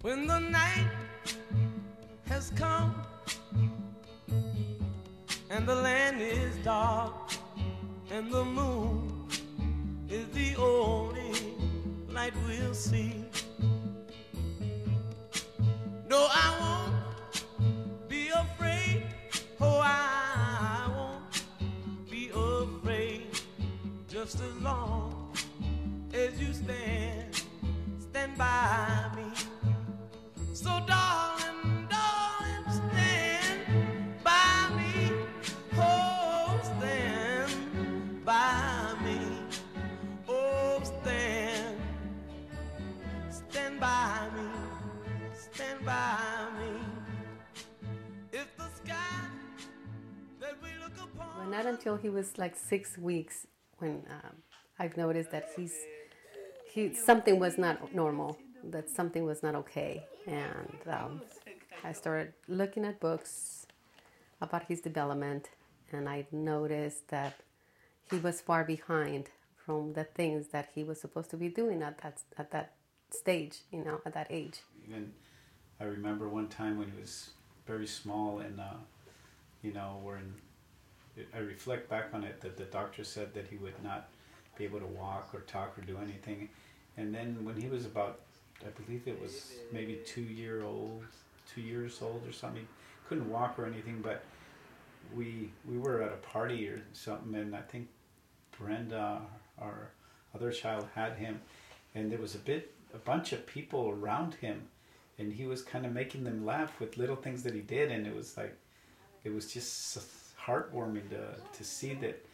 When the night has come and the land is dark and the moon is the only light we'll see. No, I won't be afraid. Oh, I won't be afraid. Just as long as you stand by me. So darling, darling, stand by me. Oh, stand by me. Oh, stand by me. Stand by me. If the sky that we look upon. Well, not until he was like 6 weeks when I've noticed that something was not normal, that something was not okay, and I started looking at books about his development, and I noticed that he was far behind from the things that he was supposed to be doing at that stage, at that age. And I remember one time when he was very small, and I reflect back on it, that the doctor said that he would not be able to walk or talk or do anything. And then when he was about, I believe it was maybe 2 years old or something, he couldn't walk or anything, but we were at a party or something, and I think Brenda, our other child, had him, and there was a bunch of people around him, and he was kind of making them laugh with little things that he did, and it was just heartwarming to see that,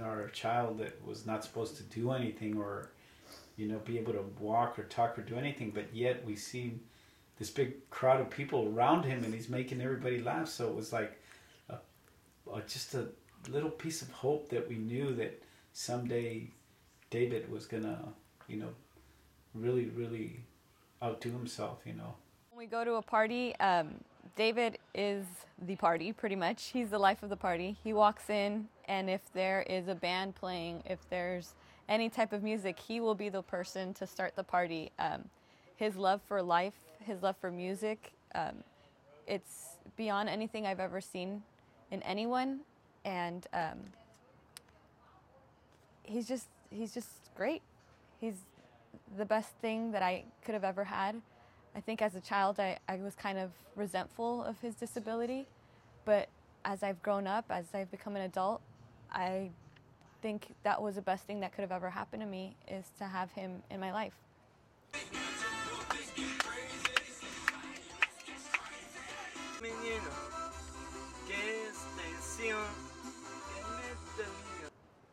our child that was not supposed to do anything or, be able to walk or talk or do anything, but yet we see this big crowd of people around him and he's making everybody laugh. So it was like just a little piece of hope that we knew that someday David was gonna, really, really outdo himself, When we go to a party, David is the party, pretty much. He's the life of the party. He walks in, and if there is a band playing, if there's any type of music, he will be the person to start the party. His love for life, his love for music, it's beyond anything I've ever seen in anyone, and he's just great. He's the best thing that I could have ever had. I think as a child I was kind of resentful of his disability, but as I've grown up, as I've become an adult, I think that was the best thing that could have ever happened to me, is to have him in my life.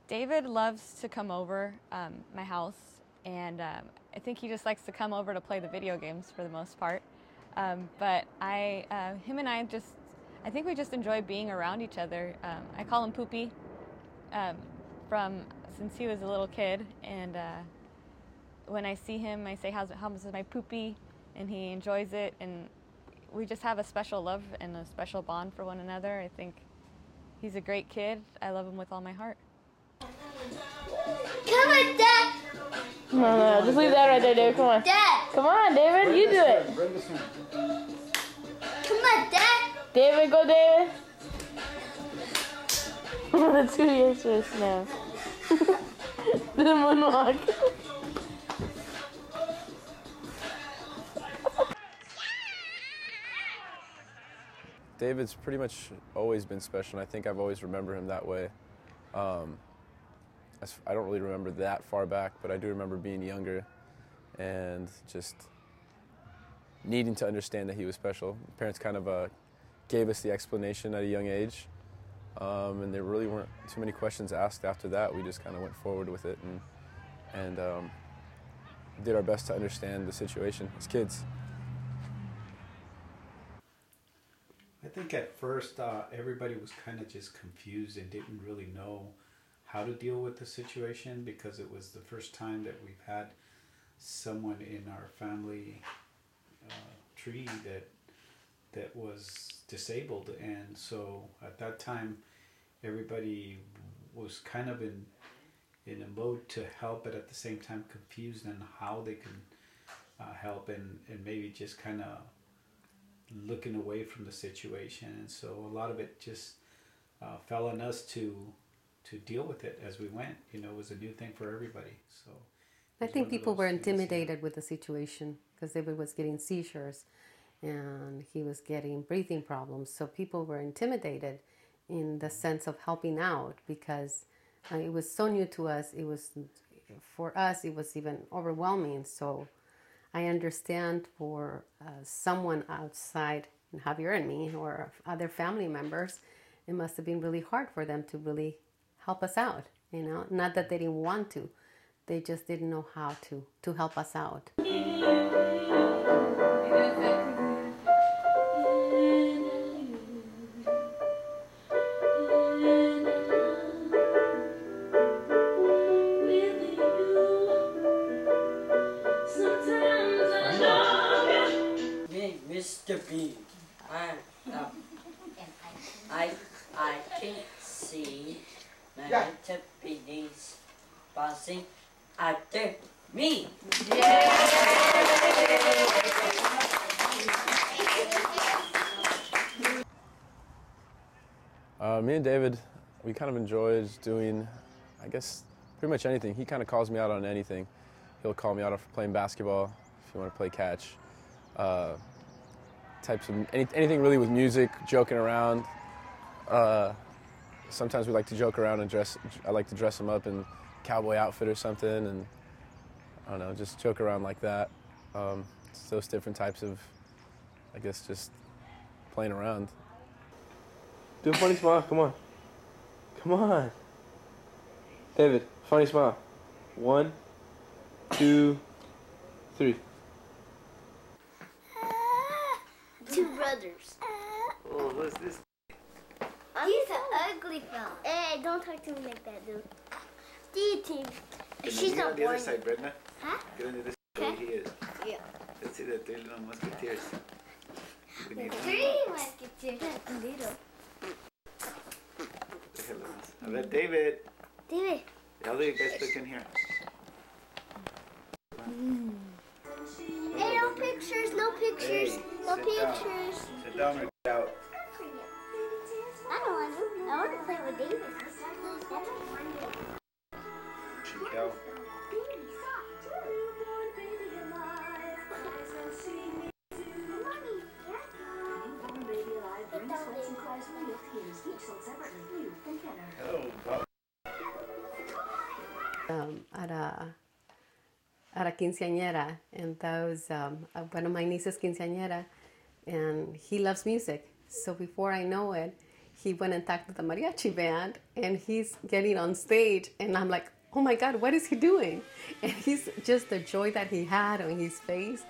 David loves to come over my house, and I think he just likes to come over to play the video games for the most part. But him and I think we just enjoy being around each other. I call him Poopy since he was a little kid, and when I see him, I say, how's my Poopy? And he enjoys it, and we just have a special love and a special bond for one another. I think he's a great kid. I love him with all my heart. Come on, Dad. No, just leave that right there, David. Come on. Dad. Come on, David. You do it. Come on, Dad. David, go, David. The 2 years first now. The moonwalk. David's pretty much always been special, and I think I've always remembered him that way. I don't really remember that far back, but I do remember being younger and just needing to understand that he was special. Parents kind of gave us the explanation at a young age, and there really weren't too many questions asked after that. We just kind of went forward with it and did our best to understand the situation as kids. I think at first everybody was kind of just confused and didn't really know how to deal with the situation, because it was the first time that we've had someone in our family tree that was disabled, and so at that time everybody was kind of in a mode to help, but at the same time confused on how they can help and maybe just kind of looking away from the situation. And so a lot of it just fell on us to deal with it as we went. You know, it was a new thing for everybody. So I think people were intimidated with the situation because David was getting seizures and he was getting breathing problems. So people were intimidated in the sense of helping out because it was so new to us. It was, for us, it was even overwhelming. So I understand for someone outside Javier and me or other family members, it must have been really hard for them to really help us out, you know, not that they didn't want to, they just didn't know how to help us out. Mr. B, I can see my little beanies passing after me. Me and David, we kind of enjoyed doing, I guess, pretty much anything. He kind of calls me out on anything. He'll call me out for playing basketball, if you want to play catch. Types of anything really with music, joking around. Sometimes we like to joke around and dress. I like to dress him up in cowboy outfit or something, and I don't know, just joke around like that. It's those different types of, I guess, just playing around. Do a funny smile. Come on. Come on. David, funny smile. 1, 2, 3. Two brothers. Oh, what's this? He's an ugly fella. Hey, don't talk to me like that, dude. Team. She's not the born. other side, Brenda. Huh? Get on the other side where he is. Yeah. Let's see the 3 little musketeers. We need 3 musketeers. Little. A ver, David. David. How do you guys look in here? Hey, no pictures, no pictures, Hey, no sit pictures. Down. Sit down or get out. I don't want to. I want to play with David. Chico. Hello, Bob. At a quinceañera, and that was one of my nieces' quinceañera, and he loves music. So before I know it, he went and talked to the mariachi band, and he's getting on stage, and I'm like, oh my God, what is he doing? And he's just the joy that he had on his face,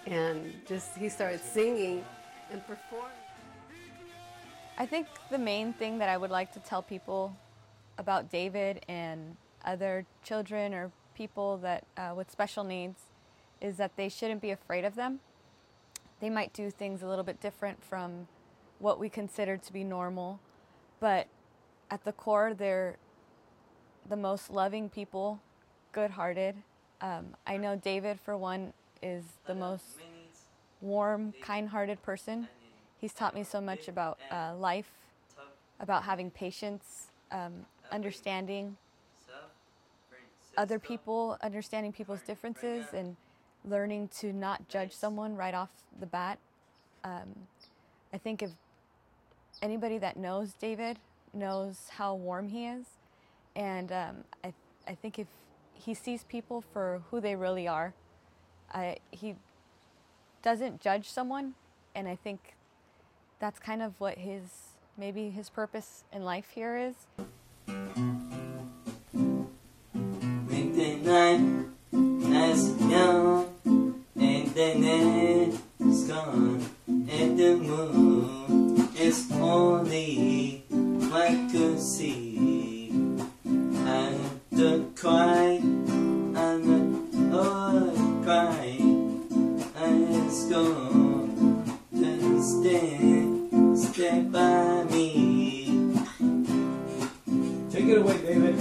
and just he started singing and performing. I think the main thing that I would like to tell people about David and other children or people that with special needs is that they shouldn't be afraid of them. They might do things a little bit different from what we consider to be normal, but at the core, they're the most loving people, good-hearted. I know David, for one, is the most warm, kind-hearted person. He's taught me so much about life, about having patience, understanding other people, understanding people's differences, and learning to not judge someone right off the bat. I think if anybody that knows David knows how warm he is, and I think if he sees people for who they really are, he doesn't judge someone, and I think that's kind of what maybe his purpose in life here is. Night as young, and the night is gone, and the moon is only I could see. I don't cry, I'm not all cry. I'm gone, and stay by me. Take it away, David.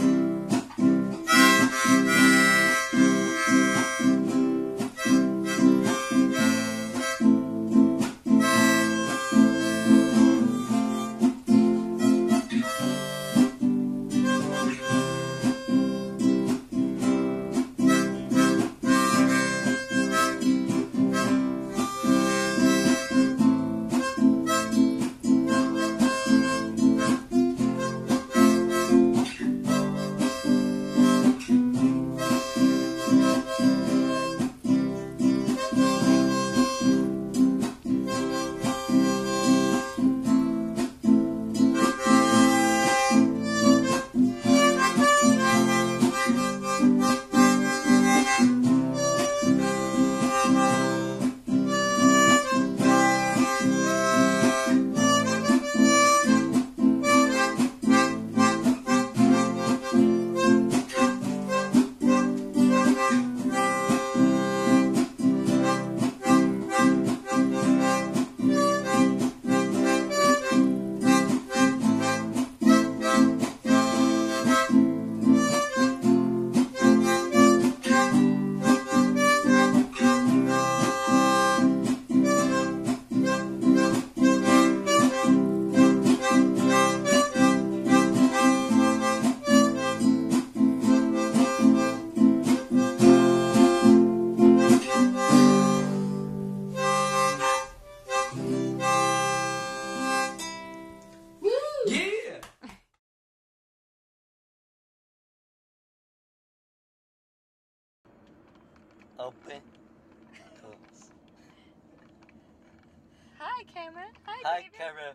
Open. Close. Hi, camera. Hi, camera.